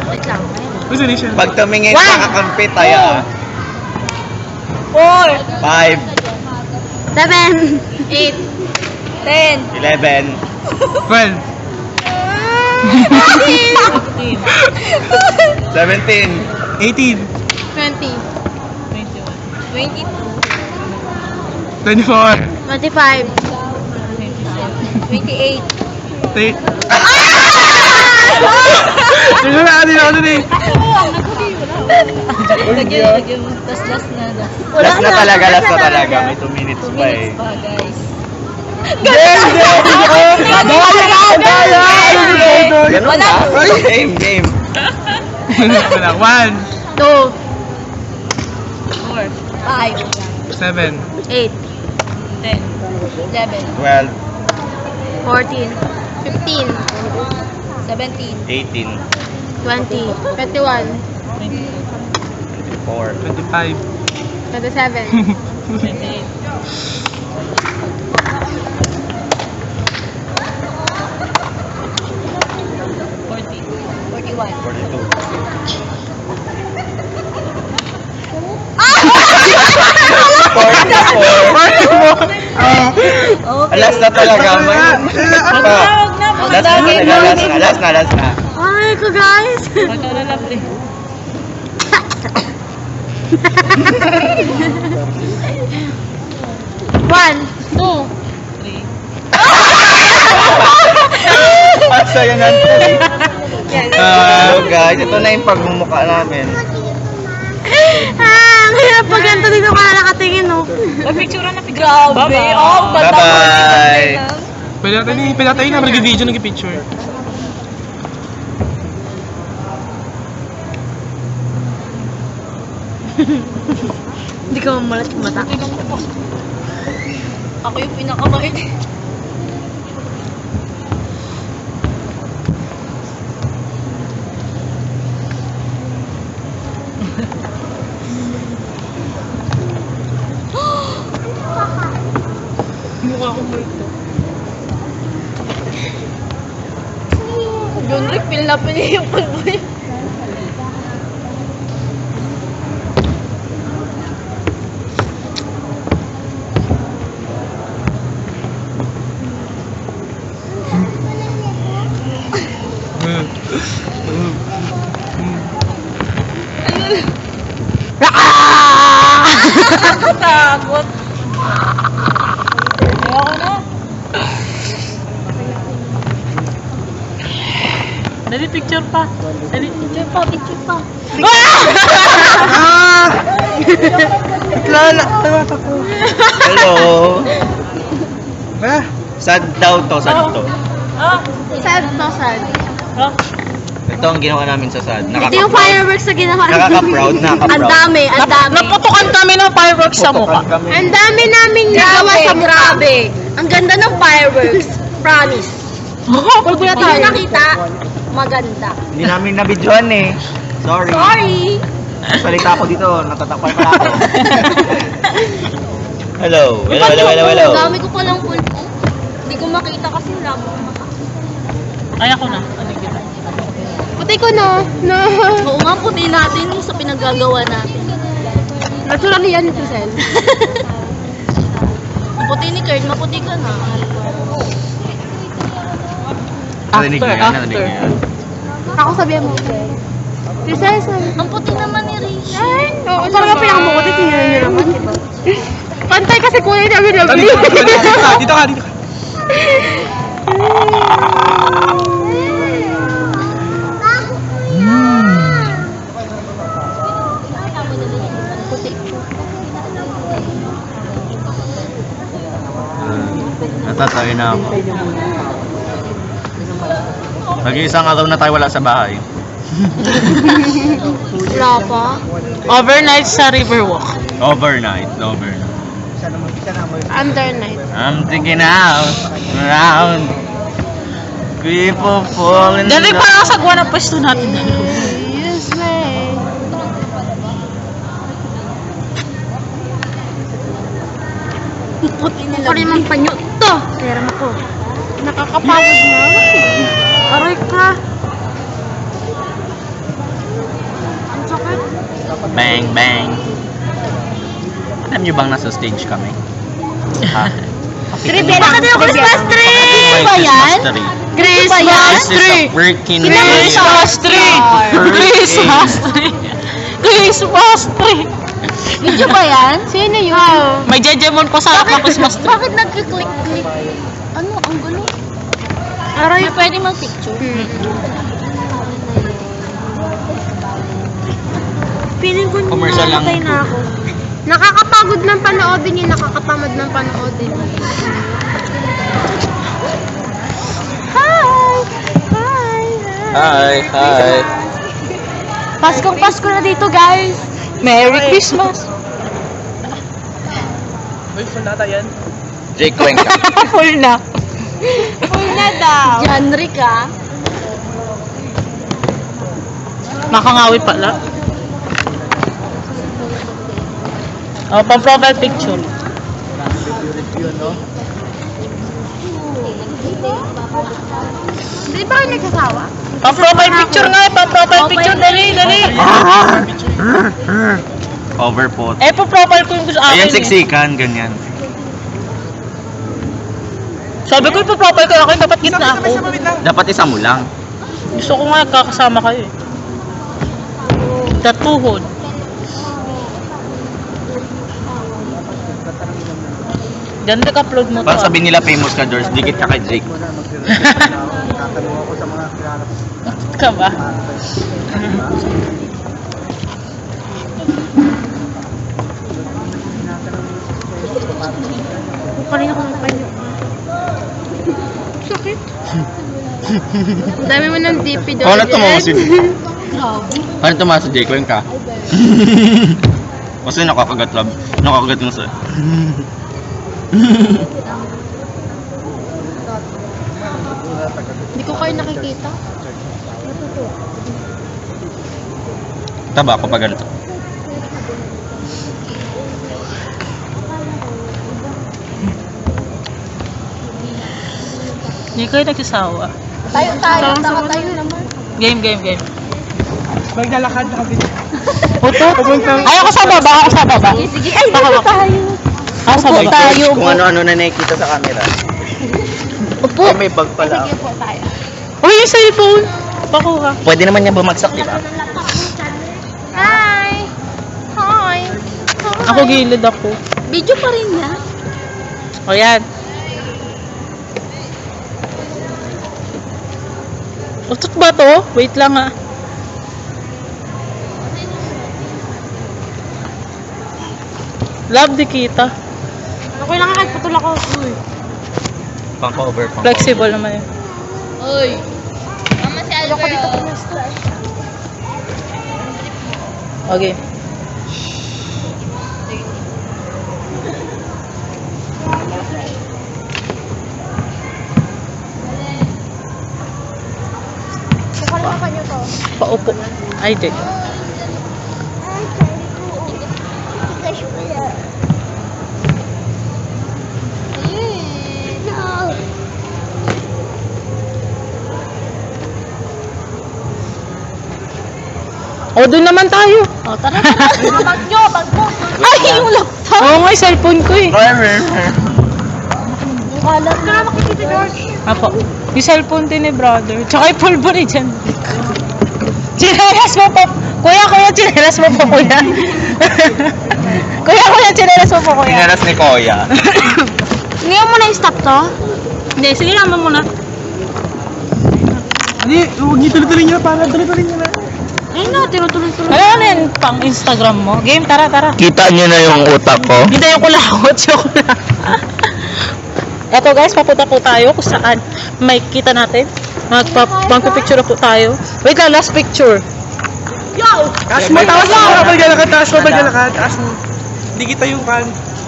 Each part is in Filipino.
Wait lang. Gusto niya siya. Pag tumingin One. ka kakampi tayo. 4, 5, 7, 8, 10, 11, 12. 17, 18. 20, 22, 24. 25, 28. Ano na, ano na eh. Lagyan mo. Tas last na. last na talaga. May 2 minutes pa eh. Pa, guys. Ganun ba? Game. Wala. 1, 2, 4, 5, 7, 8, 10, 11, 12, 14, 15, 17, 18, 20, 21, 24, 25. 27, 28, 40, 41. 42. Last na talaga. Last na. Ay ko guys! magkalalap din. One, two, 3, Asa yun natin. So guys, ito na yung pagmumukha namin. ang hirap pag ganito dito ka na nakatingin, no? picture na. Grabe. Oh, Bye-bye. Pwede natin na mag-video, nag-picture. Hindi ka mamalat yung mata. Ako yung pinakabait. Mukha ko ba ito? John Rick, pil na pil yung pulbo niya. Takot. Ayoko na. Dali, picture pa. Picture pa. Lala, tawag ako. Hello. Ah, Sad daw to. Ah. Sad to sad. Ah. Ito ang ginawa namin sa sad. Ito yung fireworks na ginawa. Nakaka-proud. Ang dami. Naputukan kami ng fireworks sa mukha. Ang dami naming gawa sa grabe. Ang ganda ng fireworks. Promise. Kung na tayo nakita, maganda. Hindi namin nabidyohan eh. Sorry. Salita ako dito. Natatakpan pa ako. Hello. Ang dami ko palang pulpo. Hindi ko makita kasi wala mo mata. Ay, ako na. Ano kita? Puti ko no. Oo nga, puti natin sa pinaggagawa natin. Natural yan, Giselle. Puti ni Kurt, maputi ka na. Narinig niyo yan. Ako sabihan mo. Giselle, sabi. Ang puti naman ni Risha. Ay, oo. Parang nga pinakamukuti, tingnan niyo naman, diba? Pantay kasi kulay na dito ka. Natatay na ako. Nag-iisang araw na tayo wala sa bahay. Wala pa. Overnight sa Riverwalk. Overnight. Under night. I'm thinking out, around. People falling Dali down. parang sagwa ng pwesto natin. Yes, man. Puti nila. Pari mang panyo to. Pera mo ko. Nakakapagod na. Aray ka. Bang, bang. Alam niyo bang nasa stage kami? Ha? Trivia lang. Christmas tree! Ba yan? Christmas This is a freaking Christmas tree! Christmas tree! Christmas tree! Video ba yan? Sino yun? May jejemon pa sa Christmas tree. Bakit nagkiklik-klik? Ano? Ang gulo. Aray. Pwede mag-picture? Feeling ko Commercial lang. namatay na ako. Nakakapagod ng panoodin yun, nakakatamad ng panoodin. Hi! Hi! Hi, hi. Paskong Pasko na dito, guys! Merry Christmas! Uy, full nata yan. Jake Cuenca. Full na. Full na daw. Genre ka? Nakangawit pala. Oh, pang-profile picture. Di ba kayo nagsasawa? Pang-profile picture nga, pang-profile picture. Dali, dali. Overput. Eh, pang-profile ko yung gusto akin. Ayan, siksikan, ganyan. Sabi ko, pang-profile ko akin, dapat gitna ako. Wait lang. Dapat isa mo lang. Gusto ko nga, kakasama kayo eh. Tatuhod. Diyan nag-upload mo to. Para sabihin nila famous ka, George, dikit ka kay Jake. Ka ba? Kanina ko ng panyo. Sakit. Ang dami mo ng DP doon. Ano tumawa si Grabe. Ano tumawa si Jake Cuenca? Kasi nakakagat lab. Nakakagat mo sa... Hindi ko kayo nakikita. Taba ako pa ganito. Hindi kayo nagsasawa. Tayo, tayo naman. Game, game, game. Maglalakad na kami. Ay, ako sa baba, ako sa baba. Sige, ay, dito tayo. Ako sa baba. Kung ano-ano na nakikita sa camera. Upo. Ay, may bag pala. Sige po tayo. Uy, yung cellphone. Pakuha. Pwede naman niya bumagsak, di ba? Hi! Hi! Ako gilid ako. Video pa rin niya. O yan. Utot ba to? Wait lang ah. Love di kita. Okay lang kahit putol ako. Uy. Pang-cover, pang-cover. Flexible naman yun. Uy. Mama si Albert. Ako dito pumesto. Okay. Kukalakan niyo to. Paupo. Ay, di. O, doon naman tayo. O, tara, tara. Bag nyo, bag mo. Ay, yung laptop. Oo nga, yung cellphone ko eh. Kalat na. Makikita, George. Apo. Yung cellphone din ni brother. Tsaka yung pulbo ni Jan. Chinelas mo po. Kuya, chinelas mo po, kuya. kuya, chinelas mo po, kuya. Pinaras ni Koya. Hindi mo na i-stop to? Hindi, sige naman muna. Hindi, huwag niyo tuloy-tuloy niyo para tuloy-tuloy niyo na. Ayun na, tinutuloy-tuloy. Ano na yan? Pang Instagram mo? Game, tara, tara. Kita niyo na yung utak ko. Hindi yung kulakot, yung kulakot. Eto guys, papunta po tayo kung saan may kita natin. Magpapicture po tayo. Wait lang, last picture. Yo! Taas mo, taas mo. Maglalakad, taas mo, maglalakad. Taas mo. Hindi kita yung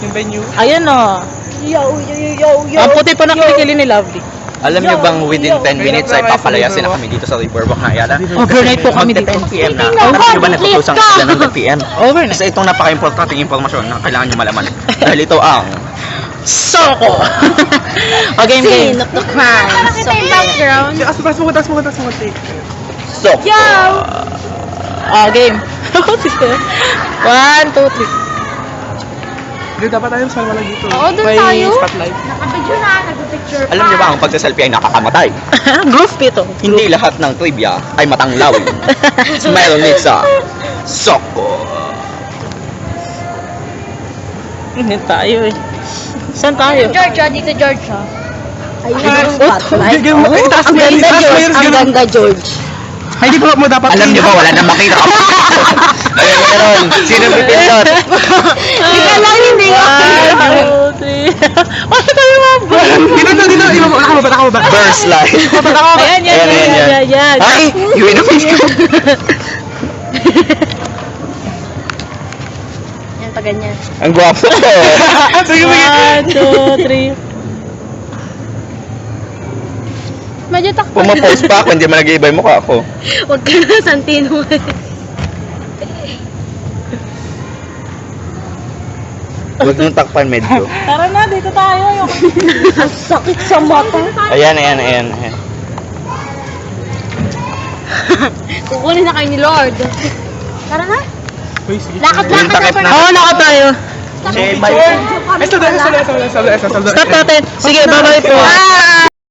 yung venue. Ayan o. Yo, yo, yo, yo, yo. Ang puti pa na kilikili ni Lovely. Alam niyo bang within 10 minutes ay papalayasin na kami dito sa Riverwalk na Ayala? Overnight po kami dito. 10 PM na. Alam niyo ba natutusang sila ng 10 PM? Overnight. Kasi itong napaka-importanting impormasyon na kailangan niyo malaman. Dahil ito ang Soko! O, game, game. Scene of the crime. Nakita yung background. Taas mo, taas mo, taas mo, taas mo. Take. Sok. Yo! O, game. 1, 2, 3. Hindi, dapat tayo sa wala dito. Oo, doon May tayo. spotlight. Nakapicture na, nagpipicture pa. Alam niyo ba, ang pagsaselfie ay nakakamatay. Groove pito. Hindi lahat ng trivia ay matanglaw. Smile ni sa Soko. Hindi tayo eh. Saan tayo? George, dito George, Ayun Ah, ang spotlight. Ganyan, itaas mo yan, Ang ganda, itaas mo George. yan, Ang ganun. ganda, George. Ay, di ba mo dapat... Alam niyo ba, wala nang makita. Ayun, meron. Sino pipindot? Hindi ka lang, hindi ka. 1, 2, 3. Bakit tayo mababa? Dito, nakababa. First light. Ayan, yan. Ay, yun na Yan, pa ganyan. Ang gwapo ko. Sige, sige. 1, 2, 3. Medyo takpan. Pumapost pa ako, hindi man nag-iiba yung mukha ko. Huwag ka na, Santino. Huwag nung takpan medyo. Tara na, dito tayo. Ang sakit sa mata. Ayan. Kukunin na kayo ni Lord. Tara na. Uy, sige. Lakad Yung takip na. Oo, naka tayo. Ito, Say bye. Ito. Stop natin. Sige, bye-bye po.